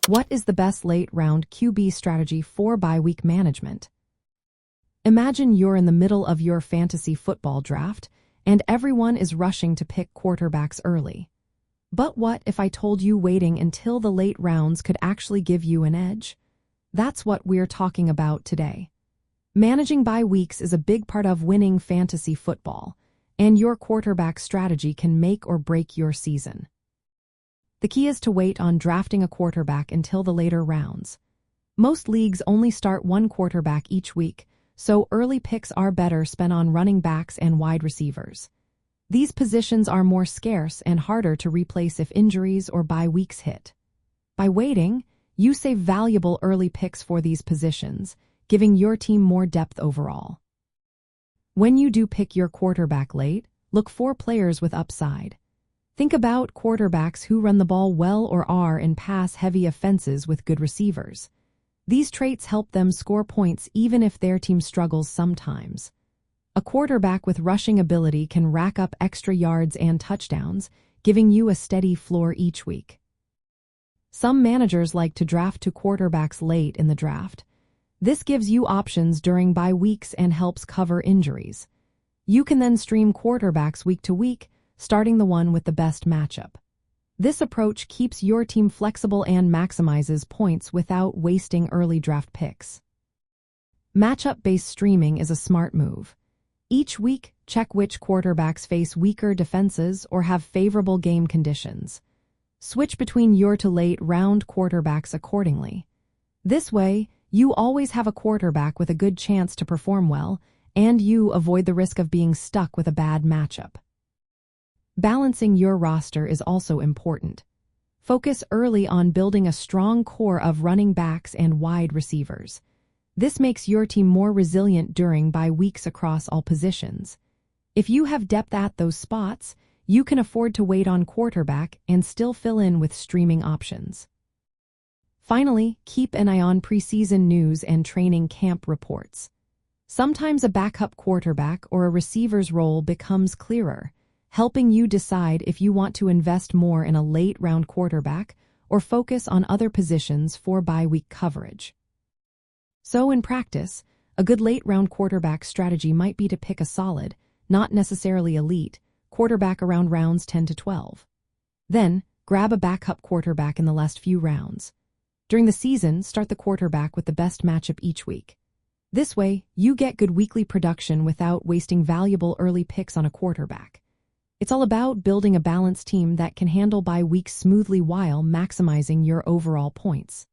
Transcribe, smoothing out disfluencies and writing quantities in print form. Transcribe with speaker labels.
Speaker 1: What is the best late-round QB strategy for bye-week management? Imagine you're in the middle of your fantasy football draft, and everyone is rushing to pick quarterbacks early. But what if I told you waiting until the late rounds could actually give you an edge? That's what we're talking about today. Managing bye weeks is a big part of winning fantasy football, and your quarterback strategy can make or break your season. The key is to wait on drafting a quarterback until the later rounds. Most leagues only start one quarterback each week, so early picks are better spent on running backs and wide receivers. These positions are more scarce and harder to replace if injuries or bye weeks hit. By waiting, you save valuable early picks for these positions, giving your team more depth overall. When you do pick your quarterback late, look for players with upside. Think about quarterbacks who run the ball well or are in pass-heavy offenses with good receivers. These traits help them score points even if their team struggles sometimes. A quarterback with rushing ability can rack up extra yards and touchdowns, giving you a steady floor each week. Some managers like to draft two quarterbacks late in the draft. This gives you options during bye weeks and helps cover injuries. You can then stream quarterbacks week to week, starting the one with the best matchup. This approach keeps your team flexible and maximizes points without wasting early draft picks. Matchup-based streaming is a smart move. Each week, check which quarterbacks face weaker defenses or have favorable game conditions. Switch between your to late round quarterbacks accordingly. This way, you always have a quarterback with a good chance to perform well, and you avoid the risk of being stuck with a bad matchup. Balancing your roster is also important. Focus early on building a strong core of running backs and wide receivers. This makes your team more resilient during bye weeks across all positions. If you have depth at those spots, you can afford to wait on quarterback and still fill in with streaming options. Finally, keep an eye on preseason news and training camp reports. Sometimes a backup quarterback or a receiver's role becomes clearer, helping you decide if you want to invest more in a late-round quarterback or focus on other positions for bye-week coverage. So in practice, a good late-round quarterback strategy might be to pick a solid, not necessarily elite, quarterback around rounds 10 to 12. Then, grab a backup quarterback in the last few rounds. During the season, start the quarterback with the best matchup each week. This way, you get good weekly production without wasting valuable early picks on a quarterback. It's all about building a balanced team that can handle bye weeks smoothly while maximizing your overall points.